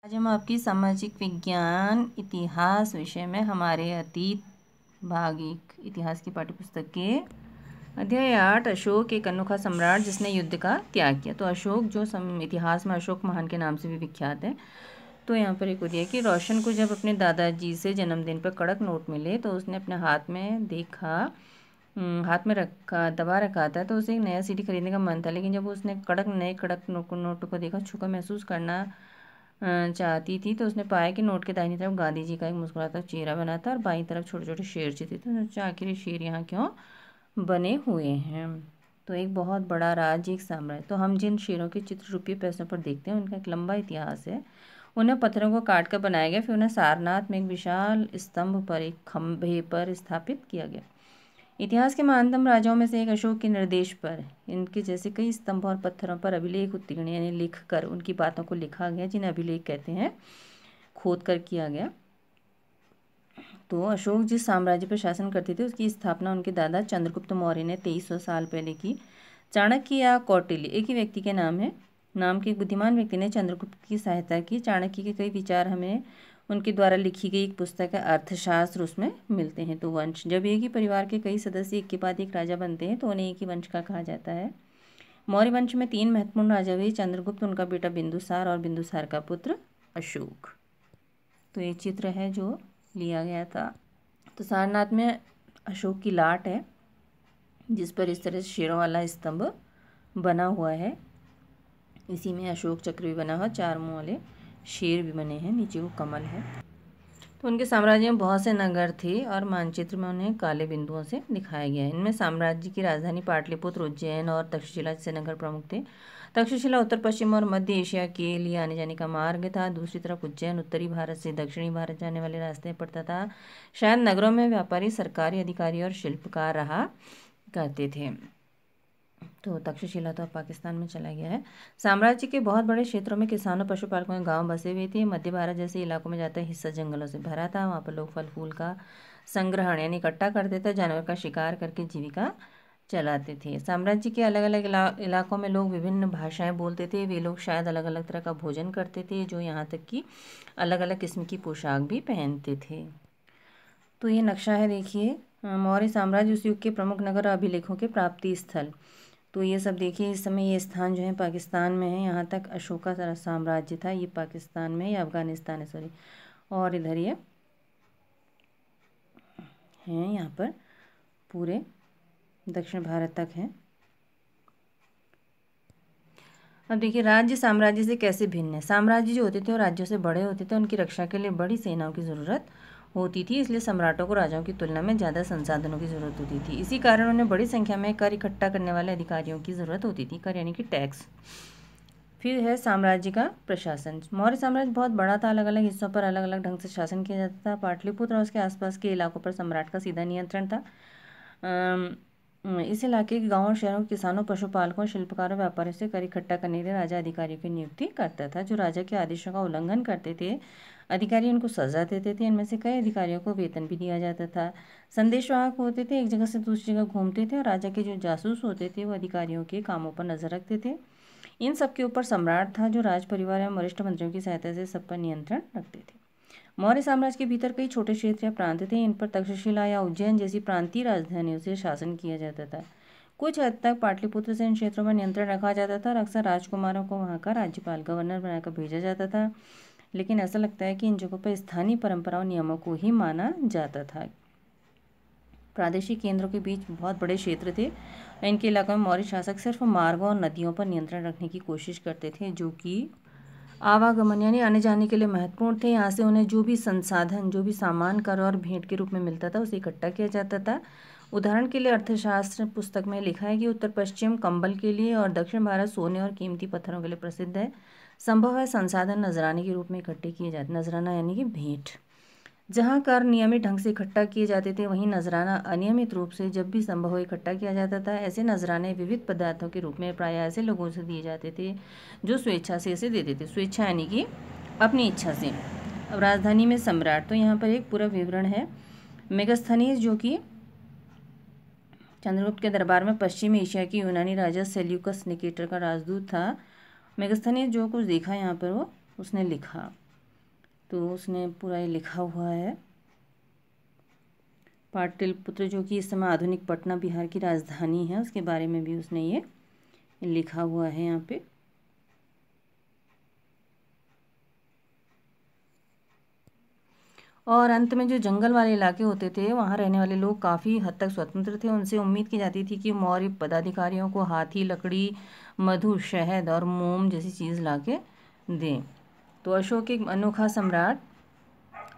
आज हम आपकी सामाजिक विज्ञान इतिहास विषय में हमारे अतीत भाग 1 इतिहास की पाठ्यपुस्तक के अध्याय 8 अशोक एक अनोखा सम्राट जिसने युद्ध का त्याग किया। तो अशोक जो इतिहास में अशोक महान के नाम से भी विख्यात है। तो यहाँ पर एक दिया कि रोशन को जब अपने दादाजी से जन्मदिन पर कड़क नोट मिले तो उसने अपने हाथ में देखा, हाथ में रखा दबा रखा था, तो उसे एक नया सीडी खरीदने का मन था। लेकिन जब उसने नए कड़क नोट को देखा, छूकर महसूस करना चाहती थी, तो उसने पाया कि नोट के दाहिनी तरफ गांधी जी का एक मुस्कुराता चेहरा बना था और बाईं तरफ छोटे छोटे शेर चित्रित थे। तो सोचा आखिर ये शेर यहाँ क्यों बने हुए हैं। तो एक बहुत बड़ा राज्य, एक साम्राज्य। तो हम जिन शेरों के चित्र रुपये पैसों पर देखते हैं उनका एक लंबा इतिहास है। उन्हें पत्थरों को काट कर बनाया गया, फिर उन्हें सारनाथ में एक विशाल स्तंभ पर, एक खंभे पर स्थापित किया गया। इतिहास के महानतम राजाओं में से एक अशोक के निर्देश पर इनके जैसे कई स्तंभों और पत्थरों पर अभिलेख उत्तीर्ण यानी लिख कर उनकी बातों को लिखा गया, जिन्हें अभिलेख कहते हैं, खोद कर किया गया। तो अशोक जिस साम्राज्य पर शासन करते थे उसकी स्थापना उनके दादा चंद्रगुप्त मौर्य ने 2300 साल पहले की। चाणक्य या कौटिल्य एक ही व्यक्ति के नाम के एक बुद्धिमान व्यक्ति ने चंद्रगुप्त की सहायता की। चाणक्य के कई विचार हमें उनके द्वारा लिखी गई एक पुस्तक है अर्थशास्त्र, उसमें मिलते हैं। तो वंश, जब एक ही परिवार के कई सदस्य एक के बाद एक राजा बनते हैं तो उन्हें एक ही वंश का कहा जाता है। मौर्य वंश में 3 महत्वपूर्ण राजा हुए, चंद्रगुप्त, उनका बेटा बिंदुसार और बिंदुसार का पुत्र अशोक। तो ये चित्र है जो लिया गया था। तो सारनाथ में अशोक की लाट है जिस पर इस तरह से शेरों वाला स्तंभ बना हुआ है। इसी में अशोक चक्र भी बना हुआ, 4 मुंह वाले शेर भी बने हैं, नीचे वो कमल है। तो उनके साम्राज्य में बहुत से नगर थे और मानचित्र में उन्हें काले बिंदुओं से दिखाया गया है। इनमें साम्राज्य की राजधानी पाटलिपुत्र, उज्जैन और तक्षशिला जैसे नगर प्रमुख थे। तक्षशिला उत्तर पश्चिम और मध्य एशिया के लिए आने जाने का मार्ग था। दूसरी तरफ उज्जैन उत्तरी भारत से दक्षिणी भारत जाने वाले रास्ते पड़ता था। शायद नगरों में व्यापारी, सरकारी अधिकारी और शिल्पकार रहा करते थे। तो तक्षशिला तो अब पाकिस्तान में चला गया है। साम्राज्य के बहुत बड़े क्षेत्रों में किसानों, पशुपालकों के गांव बसे हुए थे। मध्य भारत जैसे इलाकों में जाता हिस्सा जंगलों से भरा था। वहाँ पर लोग फल फूल का संग्रहण यानी इकट्ठा करते थे, जानवर का शिकार करके जीविका चलाते थे। साम्राज्य के अलग अलग इलाकों में लोग विभिन्न भाषाएं बोलते थे। वे लोग शायद अलग अलग तरह का भोजन करते थे, जो यहाँ तक कि अलग अलग किस्म की पोशाक भी पहनते थे। तो ये नक्शा है, देखिए, मौर्य साम्राज्य, उस युग के प्रमुख नगर और अभिलेखों के प्राप्ति स्थल। तो ये सब देखिए, इस समय ये स्थान जो है पाकिस्तान में है। यहाँ तक अशोका साम्राज्य था, ये पाकिस्तान में या अफगानिस्तान है, सॉरी। और इधर ये हैं, यहाँ पर पूरे दक्षिण भारत तक है। अब देखिए राज्य साम्राज्य से कैसे भिन्न है। साम्राज्य जो होते थे वो राज्यों से बड़े होते थे, उनकी रक्षा के लिए बड़ी सेनाओं की ज़रूरत होती थी, इसलिए सम्राटों को राजाओं की तुलना में ज़्यादा संसाधनों की ज़रूरत होती थी। इसी कारण उन्हें बड़ी संख्या में कर इकट्ठा करने वाले अधिकारियों की ज़रूरत होती थी, कर यानी कि टैक्स। फिर है साम्राज्य का प्रशासन। मौर्य साम्राज्य बहुत बड़ा था, अलग अलग हिस्सों पर अलग अलग ढंग से शासन किया जाता था। पाटलिपुत्र और उसके आसपास के इलाकों पर सम्राट का सीधा नियंत्रण था। इस इलाके के गांवों और शहरों के किसानों, पशुपालकों, शिल्पकारों, व्यापारियों से कर इकट्ठा करने के लिए राजा अधिकारियों की नियुक्ति करता था। जो राजा के आदेशों का उल्लंघन करते थे, अधिकारी उनको सजा देते थे। इनमें से कई अधिकारियों को वेतन भी दिया जाता था। संदेशवाहक होते थे, एक जगह से दूसरी जगह घूमते थे, और राजा के जो जासूस होते थे वो अधिकारियों के कामों पर नजर रखते थे। इन सबके ऊपर सम्राट था, जो राज परिवार एवं वरिष्ठ मंत्रियों की सहायता से सब पर नियंत्रण रखते थे। मौर्य साम्राज्य के भीतर कई छोटे क्षेत्र या प्रांत थे। इन पर तक्षशिला या उज्जैन जैसी प्रांतीय राजधानियों से शासन किया जाता था। कुछ हद तक पाटलिपुत्र से इन क्षेत्रों में नियंत्रण रखा जाता था और अक्सर राजकुमारों को वहाँ का राज्यपाल, गवर्नर बनाकर भेजा जाता था। लेकिन ऐसा लगता है कि इन जगहों पर स्थानीय परंपराओं, नियमों को ही माना जाता था। प्रादेशिक केंद्रों के बीच बहुत बड़े क्षेत्र थे। इनके इलाकों में मौर्य शासक सिर्फ मार्गों और नदियों पर नियंत्रण रखने की कोशिश करते थे, जो कि आवागमन यानी आने जाने के लिए महत्वपूर्ण थे। यहाँ से उन्हें जो भी संसाधन, जो भी सामान, कर और भेंट के रूप में मिलता था, उसे इकट्ठा किया जाता था। उदाहरण के लिए अर्थशास्त्र पुस्तक में लिखा है कि उत्तर पश्चिम कंबल के लिए और दक्षिण भारत सोने और कीमती पत्थरों के लिए प्रसिद्ध है। संभव है संसाधन नजराने के रूप में इकट्ठे किए जाते। नजराना यानी कि भेंट। जहाँ कर नियमित ढंग से इकट्ठा किए जाते थे, वहीं नजराना अनियमित रूप से जब भी संभव हो इकट्ठा किया जाता था। ऐसे नजराने विविध पदार्थों के रूप में प्रायः ऐसे लोगों से दिए जाते थे जो स्वेच्छा से इसे देते थे। स्वेच्छा यानी कि अपनी इच्छा से। अब राजधानी में सम्राट, तो यहाँ पर एक पूरा विवरण है। मेगास्थनीज जो कि चंद्रगुप्त के दरबार में पश्चिमी एशिया की यूनानी राजा सेल्यूकस निकेटर का राजदूत था। मेगास्थनीज जो कुछ देखा यहाँ पर वो उसने लिखा। तो उसने पूरा ये लिखा हुआ है। पाटलिपुत्र जो कि इस समय आधुनिक पटना बिहार की राजधानी है, उसके बारे में भी उसने ये लिखा हुआ है यहाँ पे। और अंत में जो जंगल वाले इलाके होते थे वहाँ रहने वाले लोग काफ़ी हद तक स्वतंत्र थे। उनसे उम्मीद की जाती थी कि मौर्य पदाधिकारियों को हाथी, लकड़ी, मधु, शहद और मोम जैसी चीज़ ला के दें। तो अशोक एक अनोखा सम्राट।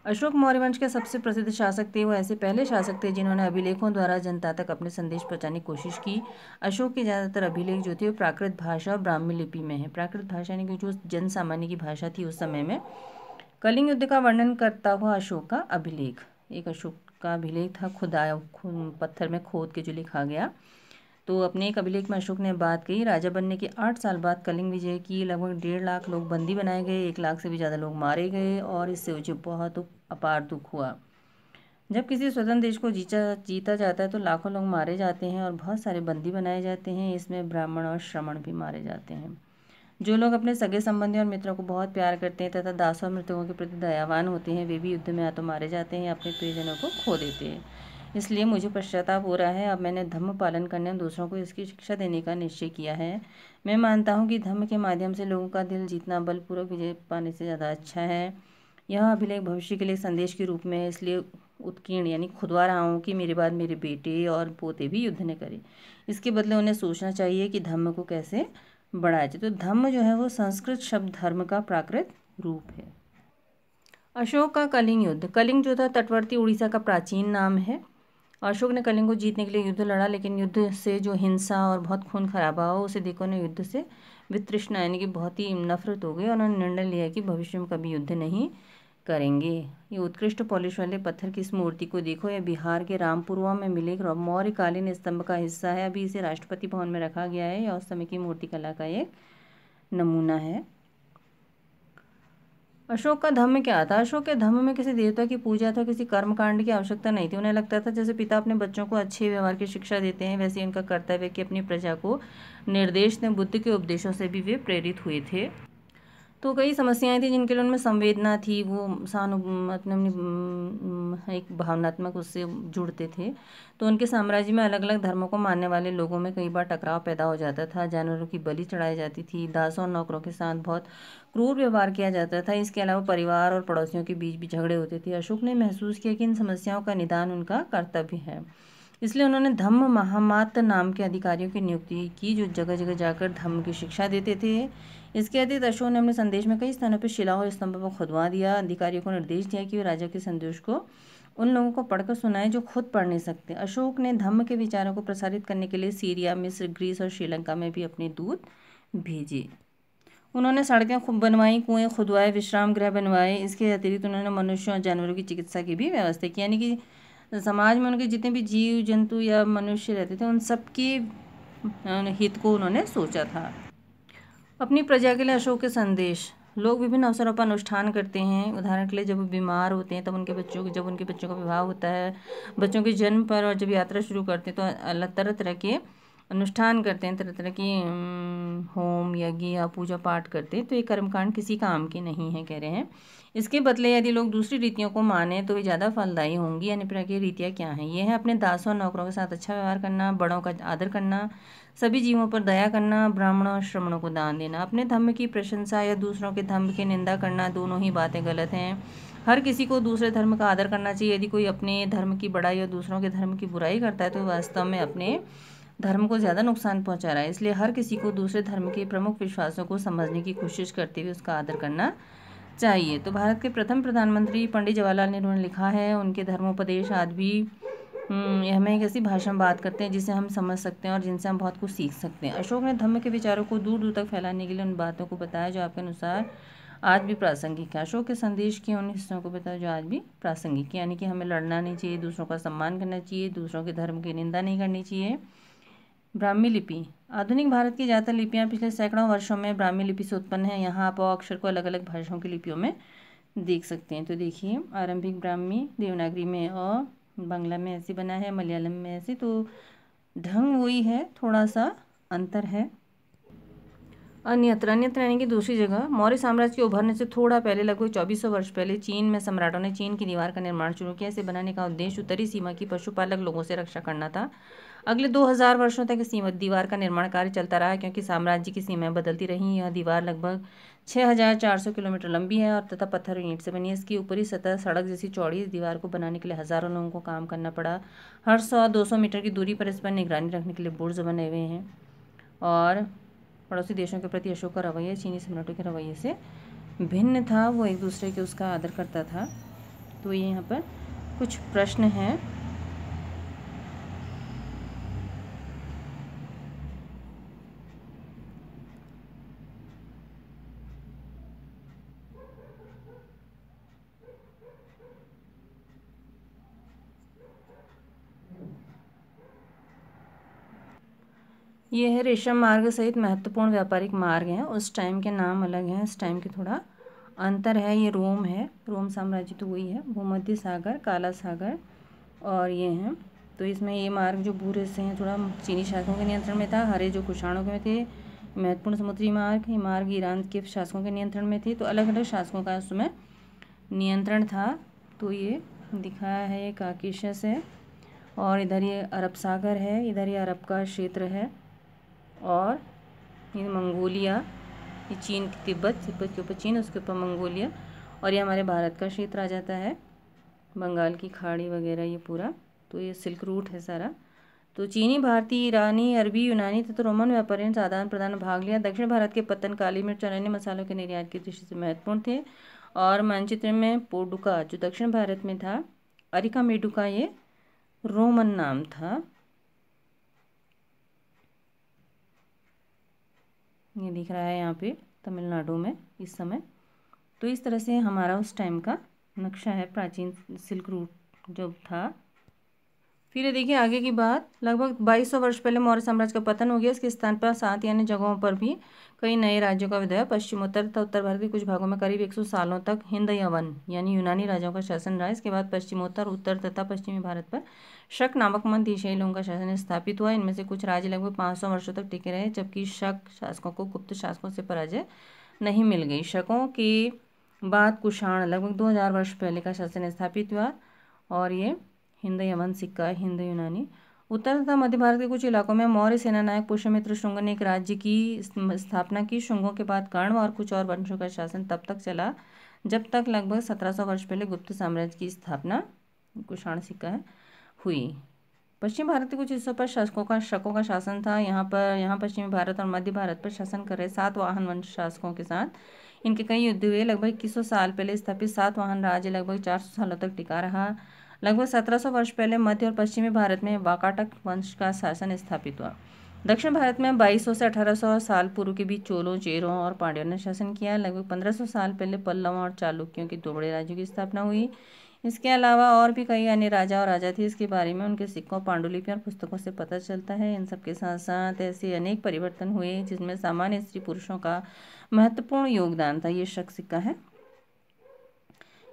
अशोक मौर्य वंश के सबसे प्रसिद्ध शासक थे। वो ऐसे पहले शासक थे जिन्होंने अभिलेखों द्वारा जनता तक अपने संदेश पहुंचाने की कोशिश की। अशोक के ज़्यादातर अभिलेख जो थे वो प्राकृत भाषा और ब्राह्मी लिपि में है। प्राकृत भाषा यानी कि जो जन सामान्य की भाषा थी उस समय में। कलिंग युद्ध का वर्णन करता हुआ अशोक का अभिलेख, एक अशोक का अभिलेख था खुदाया पत्थर में खोद के जो लिखा गया। तो अपने एक अभिलेख में अशोक ने बात कही, राजा बनने के 8 साल बाद कलिंग विजय की लगभग 1.5 लाख लोग बंदी बनाए गए, 1 लाख से भी ज़्यादा लोग मारे गए और इससे मुझे बहुत अपार दुख हुआ। जब किसी स्वतंत्र देश को जीता जाता है तो लाखों लोग मारे जाते हैं और बहुत सारे बंदी बनाए जाते हैं। इसमें ब्राह्मण और श्रमण भी मारे जाते हैं। जो लोग अपने सगे संबंधी और मित्रों को बहुत प्यार करते हैं तथा दासों और मृतकों के प्रति दयावान होते हैं, वे भी युद्ध में या तो मारे जाते हैं या अपने प्रियजनों को खो देते हैं। इसलिए मुझे पश्चाताप हो रहा है। अब मैंने धम्म पालन करने और दूसरों को इसकी शिक्षा देने का निश्चय किया है। मैं मानता हूँ कि धम्म के माध्यम से लोगों का दिल जीतना बलपूर्वक विजय पाने से ज़्यादा अच्छा है। यह अभिलेख भविष्य के लिए संदेश के रूप में है, इसलिए उत्कीर्ण यानी खुदवा रहा हूँ कि मेरे बाद मेरे बेटे और पोते भी युद्ध न करें। इसके बदले उन्हें सोचना चाहिए कि धम्म को कैसे बढ़ाया जाए। तो धम्म जो है वो संस्कृत शब्द धर्म का प्राकृत रूप है। अशोक का कलिंग युद्ध। कलिंग जो था तटवर्ती उड़ीसा का प्राचीन नाम है। अशोक ने कलिंग को जीतने के लिए युद्ध लड़ा, लेकिन युद्ध से जो हिंसा और बहुत खून खराबा हो उसे देखो ने युद्ध से वितृष्णा यानी कि बहुत ही नफरत हो गई। उन्होंने निर्णय लिया कि भविष्य में कभी युद्ध नहीं करेंगे। ये उत्कृष्ट पॉलिश वाले पत्थर की इस मूर्ति को देखो, यह बिहार के रामपुरवा में मिले मौर्यकालीन स्तंभ का हिस्सा है। अभी इसे राष्ट्रपति भवन में रखा गया है। यह उस समय की मूर्तिकला का एक नमूना है। अशोक का धम्म क्या था? अशोक के धम्म में किसी देवता की पूजा अथवा किसी कर्मकांड की आवश्यकता नहीं थी। उन्हें लगता था जैसे पिता अपने बच्चों को अच्छे व्यवहार की शिक्षा देते हैं, वैसे उनका कर्तव्य कि अपनी प्रजा को निर्देश दें। बुद्ध के उपदेशों से भी वे प्रेरित हुए थे। तो कई समस्याएं थी जिनके लिए उनमें संवेदना थी, वो एक भावनात्मक उससे जुड़ते थे। तो उनके साम्राज्य में अलग अलग धर्मों को मानने वाले लोगों में कई बार टकराव पैदा हो जाता था। जानवरों की बलि चढ़ाई जाती थी। दासों और नौकरों के साथ बहुत क्रूर व्यवहार किया जाता था। इसके अलावा परिवार और पड़ोसियों के बीच भी झगड़े होते थे। अशोक ने महसूस किया कि इन समस्याओं का निदान उनका कर्तव्य है, इसलिए उन्होंने धम्म महामात्र नाम के अधिकारियों की नियुक्ति की जो जगह जगह जाकर धम्म की शिक्षा देते थे। इसके अतिरिक्त अशोक ने अपने संदेश में कई स्थानों पर शिलाओं और स्तंभों पर खुदवा दिया। अधिकारियों को निर्देश दिया कि वे राजा के संदेश को उन लोगों को पढ़कर सुनाएं जो खुद पढ़ नहीं सकते। अशोक ने धम्म के विचारों को प्रसारित करने के लिए सीरिया, मिस्र, ग्रीस और श्रीलंका में भी अपने दूत भेजे। उन्होंने सड़कें खूब बनवाई, कुएं खुदवाए, विश्राम गृह बनवाए। इसके अतिरिक्त उन्होंने मनुष्यों और जानवरों की चिकित्सा की भी व्यवस्था की, यानी कि समाज में उनके जितने भी जीव जंतु या मनुष्य रहते थे उन सब के हित को उन्होंने सोचा था। अपनी प्रजा के लिए अशोक के संदेश। लोग विभिन्न अवसरों पर अनुष्ठान करते हैं। उदाहरण के लिए जब वो बीमार होते हैं तब जब उनके बच्चों का विवाह होता है, बच्चों के जन्म पर, और जब यात्रा शुरू करते हैं तो अलग तरह तरह के अनुष्ठान करते हैं, तरह तरह की होम यज्ञ या पूजा पाठ करते हैं। तो ये कर्मकांड किसी काम के नहीं है कह रहे हैं। इसके बदले यदि लोग दूसरी रीतियों को माने तो वे ज़्यादा फलदायी होंगी। अन्य प्रकार की रीतियाँ क्या हैं? ये है अपने दासों और नौकरों के साथ अच्छा व्यवहार करना, बड़ों का आदर करना, सभी जीवों पर दया करना, ब्राह्मणों और श्रमणों को दान देना। अपने धर्म की प्रशंसा या दूसरों के धर्म की निंदा करना, दोनों ही बातें गलत हैं। हर किसी को दूसरे धर्म का आदर करना चाहिए। यदि कोई अपने धर्म की बड़ाई और दूसरों के धर्म की बुराई करता है तो वास्तव में अपने धर्म को ज़्यादा नुकसान पहुंचा रहा है। इसलिए हर किसी को दूसरे धर्म के प्रमुख विश्वासों को समझने की कोशिश करते हुए उसका आदर करना चाहिए। तो भारत के प्रथम प्रधानमंत्री पंडित जवाहरलाल नेहरू ने लिखा है, उनके धर्मोपदेश आज भी हमें एक ऐसी भाषा में बात करते हैं जिसे हम समझ सकते हैं और जिनसे हम बहुत कुछ सीख सकते हैं। अशोक ने धर्म के विचारों को दूर दूर तक फैलाने के लिए उन बातों को बताया जो आपके अनुसार आज भी प्रासंगिक है। अशोक के संदेश के उन हिस्सों को बताया जो आज भी प्रासंगिक है, यानी कि हमें लड़ना नहीं चाहिए, दूसरों का सम्मान करना चाहिए, दूसरों के धर्म की निंदा नहीं करनी चाहिए। ब्राह्मी लिपि। आधुनिक भारत की ज़्यादातर लिपियाँ पिछले सैकड़ों वर्षों में ब्राह्मी लिपि से उत्पन्न है। यहाँ आप अक्षर को अलग अलग भाषाओं की लिपियों में देख सकते हैं। तो देखिए, आरंभिक ब्राह्मी देवनागरी में और बांग्ला में ऐसे बना है, मलयालम में ऐसे, तो ढंग वही है, थोड़ा सा अंतर है। अन्यत्र यानी कि दूसरी जगह मौर्य साम्राज्य के उभरने से थोड़ा पहले लगभग 2400 वर्ष पहले चीन में सम्राटों ने चीन की दीवार का निर्माण शुरू किया। इसे बनाने का उद्देश्य उत्तरी सीमा की पशुपालक लोगों से रक्षा करना था। अगले 2000 वर्षों तक इस दीवार का निर्माण कार्य चलता रहा क्योंकि साम्राज्य की सीमाएं बदलती रहीं। यह दीवार लगभग 6400 किलोमीटर लंबी है और तथा पत्थर और ईंट से बनी है। इसकी ऊपरी सतह सड़क जैसी चौड़ी। इस दीवार को बनाने के लिए हजारों लोगों को काम करना पड़ा। हर 100-200 मीटर की दूरी पर इस पर निगरानी रखने के लिए बुर्ज बने हुए हैं। और पड़ोसी देशों के प्रति अशोक का रवैया चीनी सम्राटों के रवैये से भिन्न था। वो एक दूसरे के उसका आदर करता था। तो ये यहाँ पर कुछ प्रश्न हैं। ये है रेशम मार्ग सहित महत्वपूर्ण व्यापारिक मार्ग हैं। उस टाइम के नाम अलग हैं, इस टाइम के थोड़ा अंतर है। ये रोम है, रोम साम्राज्य तो वही है। भूमध्य सागर, काला सागर और ये हैं। तो इसमें ये मार्ग जो भूरे से हैं थोड़ा चीनी शासकों के नियंत्रण में था। हरे जो कुषाणों के में थे। महत्वपूर्ण समुद्री मार्ग, ये मार्ग ईरान के शासकों के नियंत्रण में थे। तो अलग अलग शासकों का उसमें नियंत्रण था। तो ये दिखाया है, ये काकेशस है और इधर ये अरब सागर है, इधर ये अरब का क्षेत्र है और ये मंगोलिया, ये चीन, तिब्बत के ऊपर चीन, उसके ऊपर मंगोलिया और ये हमारे भारत का क्षेत्र आ जाता है, बंगाल की खाड़ी वगैरह ये पूरा। तो ये सिल्क रूट है सारा। तो चीनी, भारतीय, ईरानी, अरबी, यूनानी तथा रोमन व्यापारियों ने आदान प्रदान में भाग लिया। दक्षिण भारत के पत्तन काली मिर्च और अन्य मसालों के निर्यात की दृष्टि से महत्वपूर्ण थे। और मानचित्र में पोडुका जो दक्षिण भारत में था, अरिका मेडुका ये रोमन नाम था। ये दिख रहा है यहाँ पे तमिलनाडु में इस समय। तो इस तरह से हमारा उस टाइम का नक्शा है, प्राचीन सिल्क रूट जो था। फिर देखिए आगे की बात, लगभग 2200 वर्ष पहले मौर्य साम्राज्य का पतन हो गया। इसके स्थान पर 7 अन्य जगहों पर भी कई नए राज्यों का उदय। पश्चिमोत्तर तथा उत्तर भारत के कुछ भागों में करीब 100 सालों तक हिंद यवन यानी यूनानी राजाओं का शासन रहा। इसके बाद पश्चिमोत्तर, उत्तर तथा पश्चिमी भारत पर शक नामक मंद एशियाई लोगों का शासन स्थापित हुआ। इनमें से कुछ राज्य लगभग 500 वर्षों तक टिके रहे, जबकि शक शासकों को गुप्त शासकों से पराजय नहीं मिल गई। शकों के बाद कुषाण लगभग 2000 वर्ष पहले का शासन स्थापित हुआ और ये हिंद यवन सिक्का, हिंद यूनानी। उत्तर तथा मध्य भारत के कुछ इलाकों में मौर्य सेनानायक पुष्यमित्र शुंग ने एक राज्य की स्थापना की। शुंगों के बाद कर्ण और कुछ और वंशों का शासन तब तक चला जब तक लगभग 1700 वर्ष पहले गुप्त साम्राज्य की स्थापना, कुषाण सिक्का है, हुई। पश्चिम भारत के कुछ हिस्सों पर शकों का शासन था। यहाँ पश्चिमी भारत और मध्य भारत पर शासन कर रहे सातवाहन वंश शासकों के साथ इनके कई युद्ध हुए। लगभग 2100 साल पहले स्थापित सातवाहन राज्य लगभग 400 सालों तक टिका रहा। लगभग 1700 वर्ष पहले मध्य और पश्चिमी भारत में वाकाटक वंश का शासन स्थापित हुआ। दक्षिण भारत में 2200 से 1800 साल पूर्व के बीच चोलों, चेरों और पांड्यों ने शासन किया। लगभग 1500 साल पहले पल्लवों और चालुक्यों के 2 बड़े राज्यों की स्थापना हुई। इसके अलावा और भी कई अन्य राजा और राजा थे। इसके बारे में उनके सिक्कों, पांडुलिपियों और पुस्तकों से पता चलता है। इन सबके साथ साथ ऐसे अनेक परिवर्तन हुए जिसमें सामान्य स्त्री पुरुषों का महत्वपूर्ण योगदान था। ये शक सिक्का है।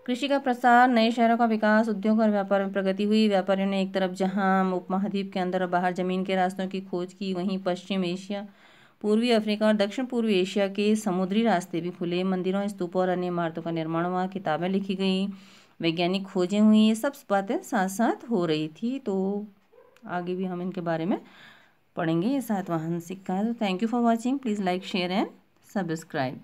कृषि का प्रसार, नए शहरों का विकास, उद्योग और व्यापार में प्रगति हुई। व्यापारियों ने एक तरफ जहां उपमहाद्वीप के अंदर और बाहर जमीन के रास्तों की खोज की, वहीं पश्चिम एशिया, पूर्वी अफ्रीका और दक्षिण पूर्वी एशिया के समुद्री रास्ते भी खुले। मंदिरों, स्तूपों और अन्य इमारतों का निर्माण हुआ, किताबें लिखी गई, वैज्ञानिक खोजें हुई। ये सब बातें साथ साथ हो रही थी। तो आगे भी हम इनके बारे में पढ़ेंगे। ये सातवाहन सिक्का है। तो thank you for watching. Please like, share and subscribe.